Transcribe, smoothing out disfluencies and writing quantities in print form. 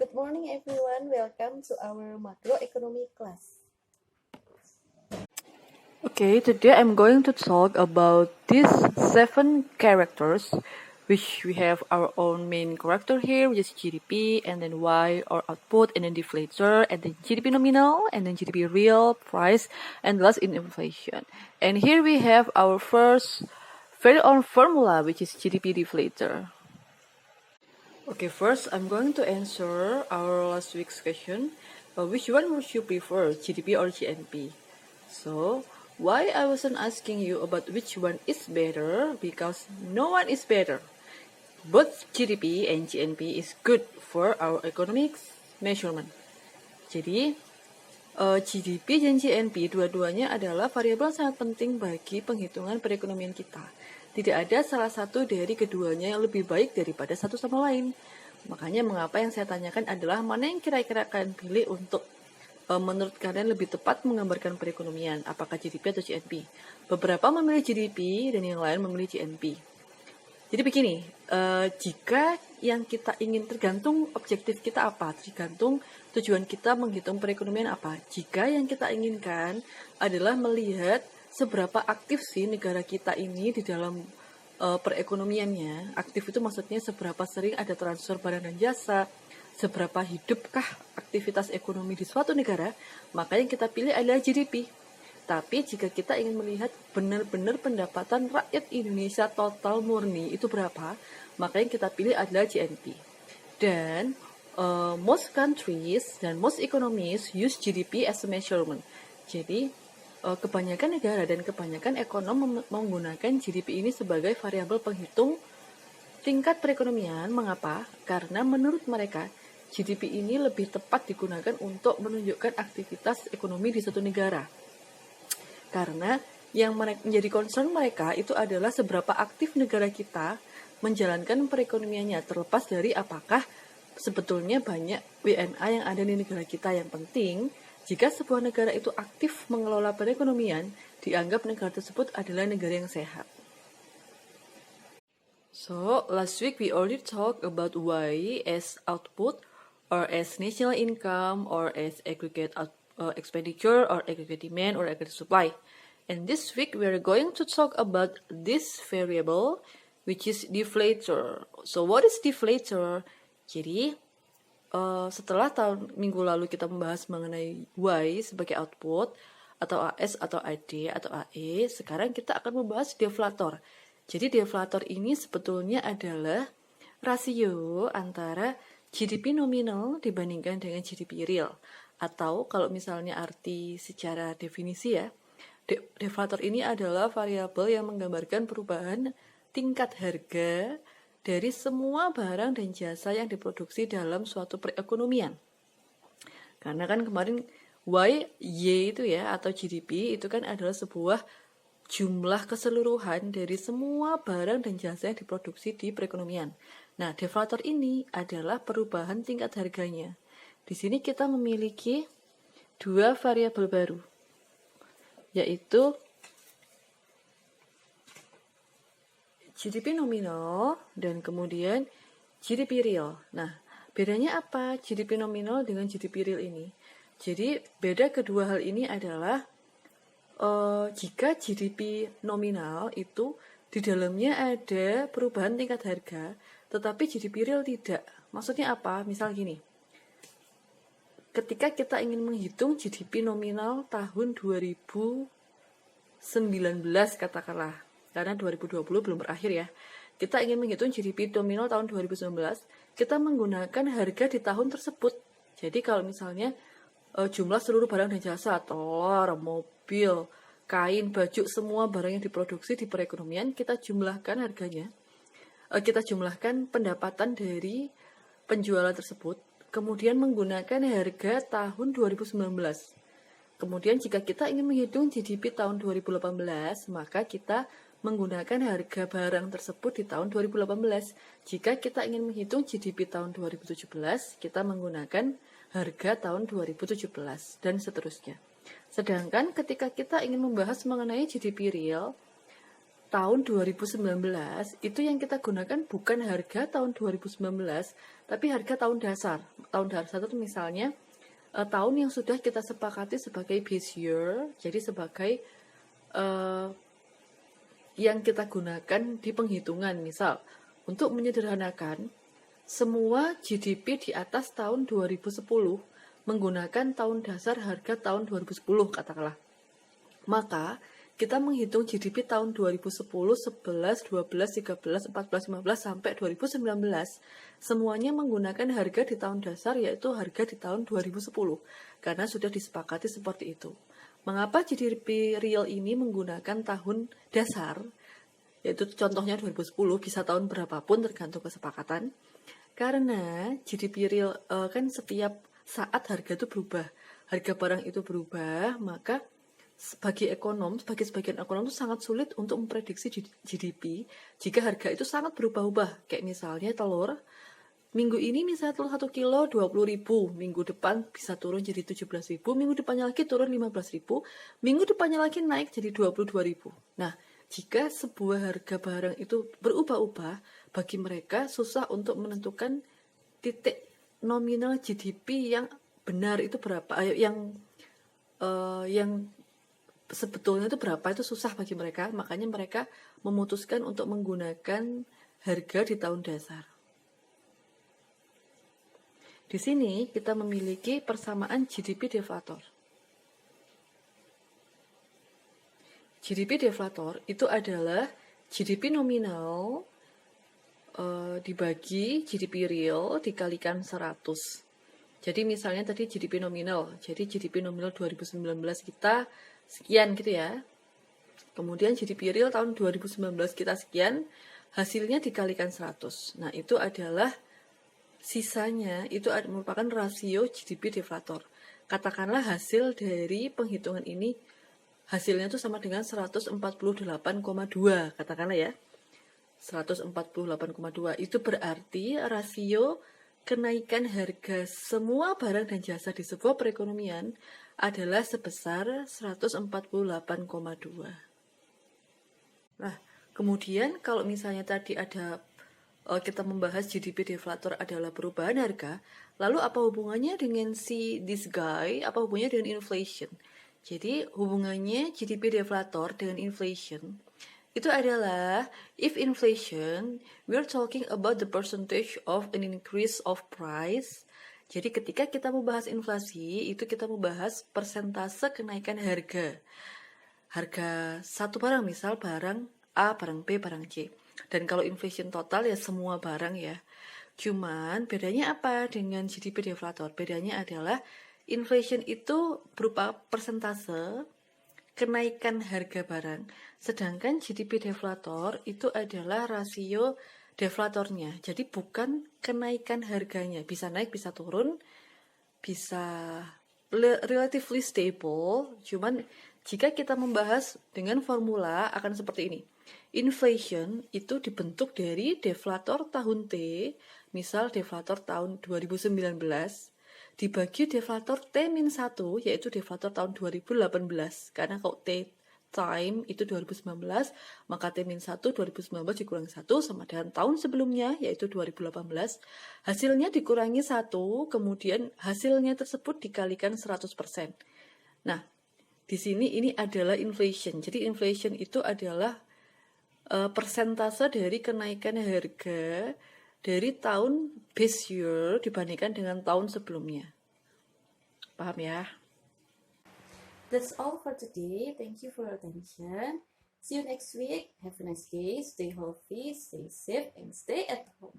Good morning, everyone. Welcome to our macroeconomy class. Okay, today I'm going to talk about these 7 characters, which we have our own main character here, which is GDP, and then Y or output, and then deflator, and then GDP nominal, and then GDP real, price, and last in inflation. And here we have our first very own formula, which is GDP deflator. Okay, first I'm going to answer our last week's question. Which one would you prefer, GDP or GNP? So, why I wasn't asking you about which one is better? Because no one is better. Both GDP and GNP is good for our economics measurement. Jadi, GDP dan GNP dua-duanya adalah variabel sangat penting bagi penghitungan perekonomian kita. Tidak ada salah satu dari keduanya yang lebih baik daripada satu sama lain. Makanya mengapa yang saya tanyakan adalah mana yang kira-kira kalian pilih untuk menurut kalian lebih tepat menggambarkan perekonomian, apakah GDP atau GNP? Beberapa memilih GDP dan yang lain memilih GNP. Jadi begini, jika yang kita ingin tergantung objektif kita apa, tergantung tujuan kita menghitung perekonomian apa. Jika yang kita inginkan adalah melihat seberapa aktif sih negara kita ini di dalam perekonomiannya, aktif itu maksudnya seberapa sering ada transfer barang dan jasa, seberapa hidupkah aktivitas ekonomi di suatu negara, maka yang kita pilih adalah GDP. Tapi jika kita ingin melihat benar-benar pendapatan rakyat Indonesia total murni itu berapa, maka yang kita pilih adalah GNP. Dan most countries dan most economies use GDP as a measurement. Jadi kebanyakan negara dan kebanyakan ekonom menggunakan GDP ini sebagai variabel penghitung tingkat perekonomian. Mengapa? Karena menurut mereka GDP ini lebih tepat digunakan untuk menunjukkan aktivitas ekonomi di suatu negara. Karena yang menjadi concern mereka itu adalah seberapa aktif negara kita menjalankan perekonomiannya, terlepas dari apakah sebetulnya banyak WNA yang ada di negara kita. Yang penting, jika sebuah negara itu aktif mengelola perekonomian, dianggap negara tersebut adalah negara yang sehat. So, last week we already talked about Y as output, or as national income, or as aggregate expenditure, or aggregate demand, or aggregate supply. And this week we are going to talk about this variable, which is deflator. So, what is deflator? Jadi, setelah minggu lalu kita membahas mengenai Y sebagai output, atau AS, atau AD, atau AE, sekarang kita akan membahas deflator. Jadi deflator ini sebetulnya adalah rasio antara GDP nominal dibandingkan dengan GDP real. Atau kalau misalnya arti secara definisi ya, deflator ini adalah variabel yang menggambarkan perubahan tingkat harga dari semua barang dan jasa yang diproduksi dalam suatu perekonomian. Karena kan kemarin Y itu ya, atau GDP itu kan adalah sebuah jumlah keseluruhan dari semua barang dan jasa yang diproduksi di perekonomian. Nah, deflator ini adalah perubahan tingkat harganya. Di sini kita memiliki dua variabel baru, yaitu GDP nominal dan kemudian GDP real. Nah, bedanya apa GDP nominal dengan GDP real ini? Jadi, beda kedua hal ini adalah jika GDP nominal itu di dalamnya ada perubahan tingkat harga, tetapi GDP real tidak. Maksudnya apa? Misal gini, ketika kita ingin menghitung GDP nominal tahun 2019 katakanlah, karena 2020 belum berakhir ya, kita ingin menghitung GDP nominal tahun 2019, kita menggunakan harga di tahun tersebut. Jadi kalau misalnya jumlah seluruh barang dan jasa, telur, mobil, kain, baju, semua barang yang diproduksi di perekonomian, kita jumlahkan harganya. Kita jumlahkan pendapatan dari penjualan tersebut, kemudian menggunakan harga tahun 2019. Kemudian jika kita ingin menghitung GDP tahun 2018, maka kita menggunakan harga barang tersebut di tahun 2018. Jika kita ingin menghitung GDP tahun 2017, kita menggunakan harga tahun 2017, dan seterusnya. Sedangkan ketika kita ingin membahas mengenai GDP real, tahun 2019 itu yang kita gunakan bukan harga tahun 2019, tapi harga tahun dasar. Tahun dasar itu misalnya tahun yang sudah kita sepakati sebagai base year, jadi sebagai yang kita gunakan di penghitungan. Misal, untuk menyederhanakan, semua GDP di atas tahun 2010 menggunakan tahun dasar harga tahun 2010 katakanlah. Maka, kita menghitung GDP tahun 2010, 11, 12, 13, 14, 15, sampai 2019. Semuanya menggunakan harga di tahun dasar, yaitu harga di tahun 2010. Karena sudah disepakati seperti itu. Mengapa GDP real ini menggunakan tahun dasar, yaitu contohnya 2010, bisa tahun berapapun tergantung kesepakatan. Karena GDP real kan setiap saat harga itu berubah. Harga barang itu berubah, maka sebagai sebagian ekonom itu sangat sulit untuk memprediksi GDP jika harga itu sangat berubah-ubah. Kayak misalnya telur, minggu ini misalnya telur 1 kilo 20.000, minggu depan bisa turun jadi 17.000, minggu depannya lagi turun 15.000, minggu depannya lagi naik jadi 22.000. Nah, jika sebuah harga barang itu berubah-ubah, bagi mereka susah untuk menentukan titik nominal GDP yang benar itu berapa, yang sebetulnya itu berapa, itu susah bagi mereka. Makanya mereka memutuskan untuk menggunakan harga di tahun dasar. Di sini kita memiliki persamaan GDP deflator. GDP deflator itu adalah GDP nominal dibagi GDP real dikalikan 100. Jadi misalnya tadi GDP nominal, jadi GDP nominal 2019 kita sekian gitu ya. Kemudian GDP real tahun 2019 kita sekian, hasilnya dikalikan 100. Nah, itu adalah sisanya, itu merupakan rasio GDP deflator. Katakanlah hasil dari penghitungan ini, hasilnya itu sama dengan 148,2, katakanlah ya. 148,2. Itu berarti rasio kenaikan harga semua barang dan jasa di sebuah perekonomian adalah sebesar 148,2. Nah, kemudian kalau misalnya tadi ada kita membahas GDP deflator adalah perubahan harga, lalu apa hubungannya dengan this guy, apa hubungannya dengan inflation? Jadi hubungannya GDP deflator dengan inflation itu adalah, if inflation, we're talking about the percentage of an increase of price. Jadi ketika kita membahas inflasi, itu kita membahas persentase kenaikan harga. Harga satu barang, misal barang A, barang B, barang C. Dan kalau inflation total ya semua barang ya. Cuman bedanya apa dengan GDP deflator? Bedanya adalah inflation itu berupa persentase kenaikan harga barang, sedangkan GDP deflator itu adalah rasio deflatornya. Jadi bukan kenaikan harganya, bisa naik, bisa turun, bisa relatively stable. Cuman jika kita membahas dengan formula akan seperti ini. Inflation itu dibentuk dari deflator tahun T, misal deflator tahun 2019, dibagi deflator T-1, yaitu deflator tahun 2018. Karena kalau T time itu 2019, maka T-1 2019 dikurangi 1 sama dengan tahun sebelumnya, yaitu 2018. Hasilnya dikurangi 1, kemudian hasilnya tersebut dikalikan 100%. Nah, di sini ini adalah inflation. Jadi inflation itu adalah persentase dari kenaikan harga dari tahun base year dibandingkan dengan tahun sebelumnya. Paham ya? That's all for today. Thank you for your attention. See you next week. Have a nice day. Stay healthy, stay safe, and stay at home.